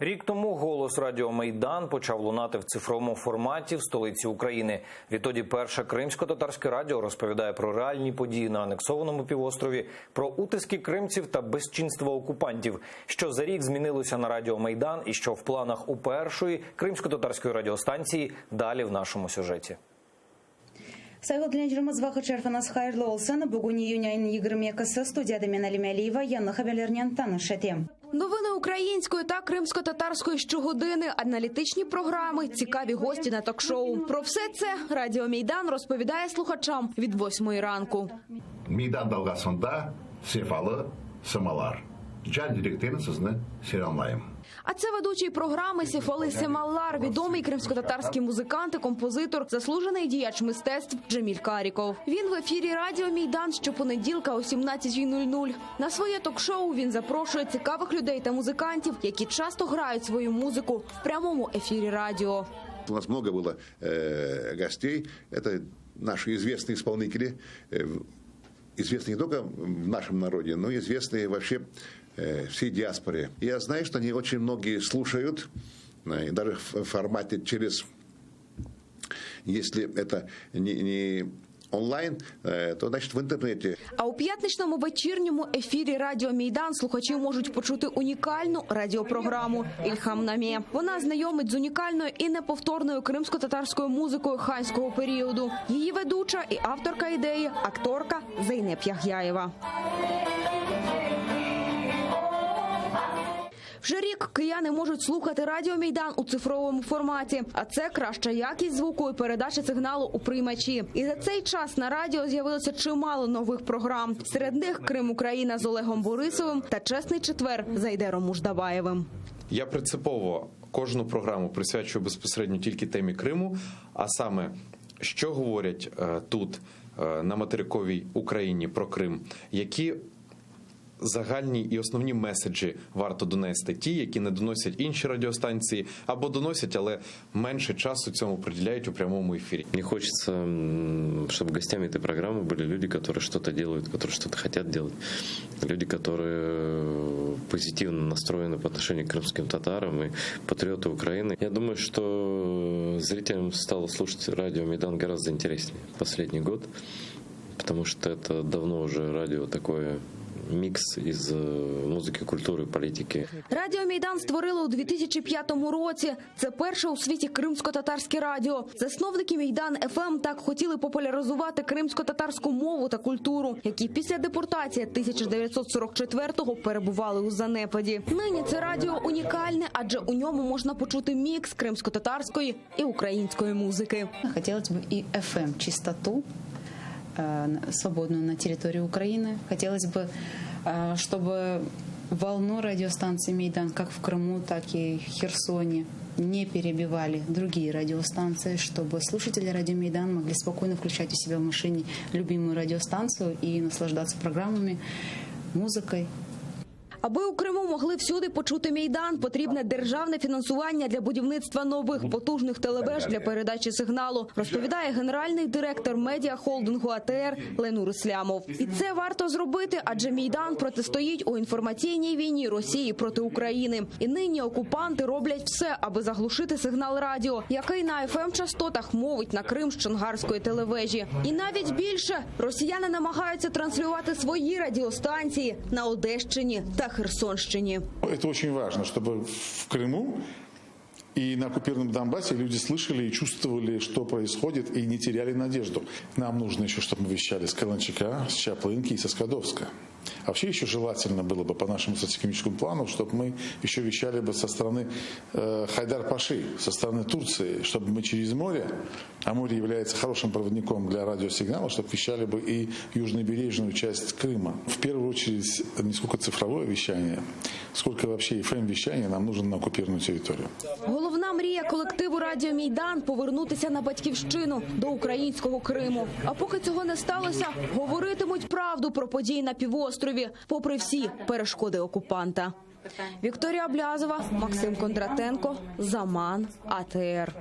Рік тому голос Радіо Майдан почав лунати в цифровому форматі в столиці України. Відтоді перше кримсько-татарське радіо розповідає про реальні події на анексованому півострові, про утиски кримців та безчинство окупантів. Що за рік змінилося на Радіо Майдан і що в планах у першої кримсько-татарської радіостанції – далі в нашому сюжеті. Сайгылтленжеріміз вақыт жарфанас хайырлы олсын, бүгін июнь айының 22-сі студияда мен Алим Алиева яны хабарлерінен танышады. Новини української та кримсько-татарської щогодини, аналітичні програми, цікаві гості на ток-шоу. Про все це Радіо Майдан розповідає слухачам від 8 ранку. Майдан далгасында сефалы самалар. Жан директорын сізні сериалмайым. А це ведучий програми Сефали Семалар, відомий кримсько-татарський музикант і композитор, заслужений діяч мистецтв Джеміль Каріков. Він в ефірі Радіо Майдан щопонеділка о 17:00. На своє ток-шоу він запрошує цікавих людей та музикантів, які часто грають свою музику в прямому ефірі радіо. У нас много было гостей. Это наши известные исполнители, известные не только в нашем народе, но и известные вообще всей диаспоре. Я знаю, что они очень многие слушают, и даже в формате через, если это не онлайн, то, значит, в інтернеті. А у п'ятничному вечірньому ефірі Радіо Майдан слухачі можуть почути унікальну радіопрограму «Ільхамнаме». Вона знайомить з унікальною і неповторною кримсько-татарською музикою ханського періоду. Її ведуча і авторка ідеї – акторка Зейнеп Ягяєва. Вже рік кияни можуть слухати Радіо Майдан у цифровому форматі, а це краща якість звуку і передачі сигналу у приймачі. І за цей час на радіо з'явилося чимало нових програм. Серед них «Крим Україна» з Олегом Борисовим та «Чесний четвер» з Айдером Муждабаєвим. Я принципово кожну програму присвячую безпосередньо тільки темі Криму, а саме, що говорять тут, на материковій Україні, про Крим, які загальні і основні меседжі варто донести, ті, які не доносять інші радіостанції, або доносять, але менше часу цьому приділяють у прямому ефірі. Мне хочется, чтобы гостями этой программы были люди, которые что-то делают, которые что-то хотят делать. Люди, которые позитивно настроены по отношению к крымским татарам и патриоты Украины. Я думаю, что зрителям стало слушать Радио Майдан гораздо интереснее в последний год, потому что это давно уже радио такое мікс із музики, культури, політики. Радіо Майдан створили у 2005 році. Це перше у світі кримсько-татарське радіо. Засновники Майдан ФМ так хотіли популяризувати кримсько-татарську мову та культуру, які після депортації 1944-го перебували у занепаді. Нині це радіо унікальне, адже у ньому можна почути мікс кримсько-татарської і української музики. Хотілося б і FM чистоту свободную на территории Украины. Хотелось бы, чтобы волну радиостанций Майдан, как в Крыму, так и в Херсоне, не перебивали другие радиостанции, чтобы слушатели Радио Майдан могли спокойно включать у себя в машине любимую радиостанцию и наслаждаться программами, музыкой. Аби у Криму могли всюди почути Майдан, потрібне державне фінансування для будівництва нових потужних телевеж для передачі сигналу, розповідає генеральний директор медіахолдингу АТР Ленур Ислямов. І це варто зробити, адже Майдан протистоїть у інформаційній війні Росії проти України. І нині окупанти роблять все, аби заглушити сигнал радіо, який на ФМ-частотах мовить на Крим з Чонгарської телевежі. І навіть більше, росіяни намагаються транслювати свої радіостанції на Одещині та Херсонщині. Это очень важно, чтобы в Крыму и на оккупированном Донбассе люди слышали и чувствовали, что происходит, и не теряли надежду. Нам нужно еще, чтобы мы вещали с Каланчака, с Чаплынки и со Скадовска. А вообще еще желательно было бы по нашему стратегическому плану, чтобы мы еще вещали бы со стороны Хайдар-Паши, со стороны Турции, чтобы мы через море, а море является хорошим проводником для радиосигнала, чтобы вещали бы и южнобережную часть Крыма. В первую очередь не сколько цифровое вещание, сколько вообще FM-вещание нам нужно на оккупированную территорию. Головна мрія колективу Радіо Майдан – повернутися на батьківщину, до українського Криму. А поки цього не сталося, говоритимуть правду про події на півострові, попри всі перешкоди окупанта. Вікторія Блязова, Максим Кондратенко, Заман, АТР.